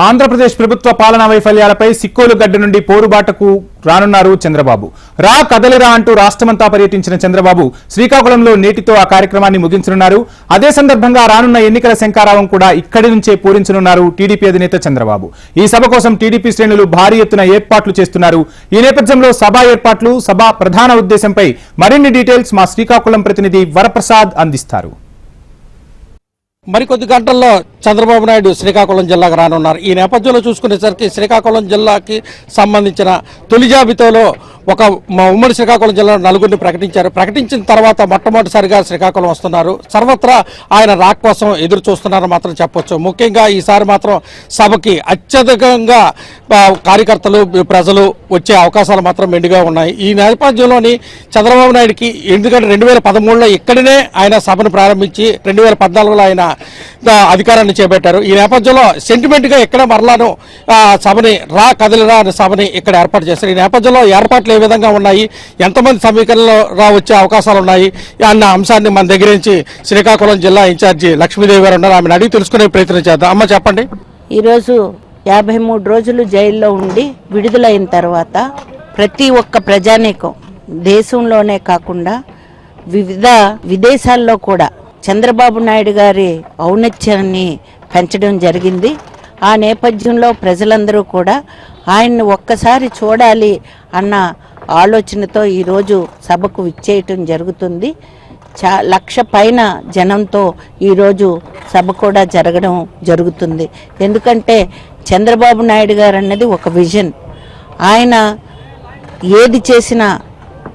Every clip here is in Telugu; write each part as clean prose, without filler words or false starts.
ఆంధ్రప్రదేశ్ ప్రభుత్వ పాలనా వైఫల్యాలపై సిక్కోలు గడ్డ నుండి పోరుబాటకు రానున్నారు చంద్రబాబు. రా కదలిరా అంటూ రాష్ట్రమంతా పర్యటించిన చంద్రబాబు శ్రీకాకుళంలో నేటితో ఆ కార్యక్రమాన్ని ముగించనున్నారు. అదే సందర్భంగా రానున్న ఎన్నికల శంఖారావం కూడా ఇక్కడి నుంచే పూరించనున్నారు టీడీపీ అధినేత చంద్రబాబు. ఈ సభ కోసం టీడీపీ శ్రేణులు భారీ ఎత్తున ఏర్పాట్లు చేస్తున్నారు. ఈ నేపథ్యంలో సభ ఏర్పాట్లు, సభ ప్రధాన ఉద్దేశంపై మరిన్ని డీటెయిల్స్ మా శ్రీకాకుళం ప్రతినిధి వరప్రసాద్ అందిస్తారు. మరికొద్ది గంటల్లో చంద్రబాబు నాయుడు శ్రీకాకుళం జిల్లాకు రానున్నారు. ఈ నేపథ్యంలో చూసుకునేసరికి శ్రీకాకుళం జిల్లాకి సంబంధించిన తొలి జాబితాలో ఒక ఉమ్మడి శ్రీకాకుళం జిల్లా నలుగురిని ప్రకటించిన తర్వాత మొట్టమొదటిసారిగా శ్రీకాకుళం వస్తున్నారు. సర్వత్రా ఆయన రాక కోసం ఎదురు చూస్తున్నారని మాత్రం చెప్పొచ్చు. ముఖ్యంగా ఈసారి మాత్రం సభకి అత్యధికంగా కార్యకర్తలు, ప్రజలు వచ్చే అవకాశాలు మాత్రం మెండుగా ఉన్నాయి. ఈ నేపథ్యంలోని చంద్రబాబు నాయుడికి ఎందుకంటే 2013లో ఇక్కడనే ఆయన సభను ప్రారంభించి 2014లో ఆయన అధికారాన్ని చేపట్టారు. ఈ నేపథ్యంలో సెంటిమెంట్ గా ఇక్కడ మరలాను సభని రా కదిలిరా అనే సభని ఇక్కడ ఏర్పాటు చేశారు. ఈ నేపథ్యంలో ఏర్పాట్లు ఏ విధంగా ఉన్నాయి, ఎంతమంది సమీకరణలో వచ్చే అవకాశాలు ఉన్నాయి అన్న అంశాన్ని మన దగ్గర నుంచి శ్రీకాకుళం జిల్లా ఇన్ఛార్జి లక్ష్మీదేవి గారు ఉన్నారు. ఆమెను అడిగి తెలుసుకునే ప్రయత్నం చేద్దాం. అమ్మ చెప్పండి. ఈరోజు 53 రోజులు జైల్లో ఉండి విడుదలైన తర్వాత ప్రతి ఒక్క ప్రజానీకం దేశంలోనే కాకుండా వివిధ విదేశాల్లో కూడా చంద్రబాబు నాయుడు గారి ఔన్నత్యాన్ని పెంచడం జరిగింది. ఆ నేపథ్యంలో ప్రజలందరూ కూడా ఆయన్ని ఒక్కసారి చూడాలి అన్న ఆలోచనతో ఈరోజు సభకు విచ్చేయటం జరుగుతుంది. 1,00,000 పైన జనంతో ఈరోజు సభ కూడా జరగడం జరుగుతుంది. ఎందుకంటే చంద్రబాబు నాయుడు గారు అన్నది ఒక విజన్. ఆయన ఏది చేసినా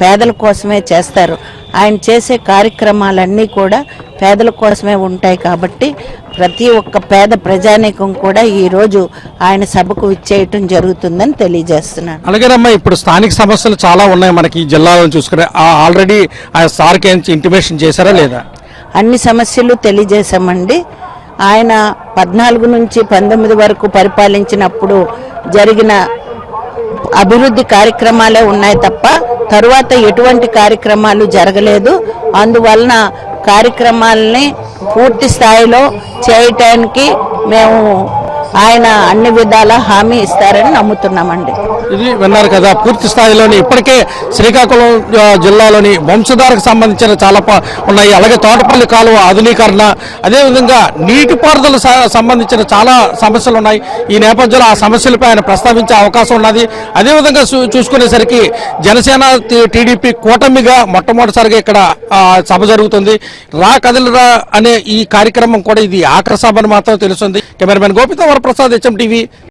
పేదల కోసమే చేస్తారు. ఆయన చేసే కార్యక్రమాలన్నీ కూడా పేదల కోసమే ఉంటాయి. కాబట్టి ప్రతి ఒక్క పేద ప్రజానీకం కూడా ఈరోజు ఆయన సభకు విచ్చేయటం జరుగుతుందని తెలియజేస్తున్నాను. అలాగేనమ్మా, ఇప్పుడు స్థానిక సమస్యలు చాలా ఉన్నాయి మనకి ఈ జిల్లాలో చూసుకునే. ఆల్రెడీ ఆ సార్కి ఇంటిమేషన్ చేశారా లేదా? అన్ని సమస్యలు తెలియజేశామండి. ఆయన 14 నుంచి 19 వరకు పరిపాలించినప్పుడు జరిగిన అభివృద్ధి కార్యక్రమాలే ఉన్నాయి తప్ప తరువాత ఎటువంటి కార్యక్రమాలు జరగలేదు. అందువలన కార్యక్రమాలని పూర్తి స్థాయిలో చేయటానికి మేము ఆయన అన్ని విధాల హామీ ఇస్తారని నమ్ముతున్నామండి. ఇది విన్నారు కదా, పూర్తి స్థాయిలోని ఇప్పటికే శ్రీకాకుళం జిల్లాలోని వంశధారకు సంబంధించిన చాలా ఉన్నాయి. అలాగే తోటపల్లి కాలువ ఆధునీకరణ, అదేవిధంగా నీటిపారుదల సంబంధించిన చాలా సమస్యలు ఉన్నాయి. ఈ నేపథ్యంలో ఆ సమస్యలపై ఆయన ప్రస్తావించే అవకాశం ఉన్నది. అదేవిధంగా చూసుకునేసరికి జనసేన టీడీపీ కూటమిగా మొట్టమొదటిసారిగా ఇక్కడ సభ జరుగుతుంది. రా కదిలిరా అనే ఈ కార్యక్రమం కూడా ఇది ఆఖరి సభ అని మాత్రం తెలుస్తుంది. కెమెరామెన్ గోపితో వరప్రసాద్, HM TV.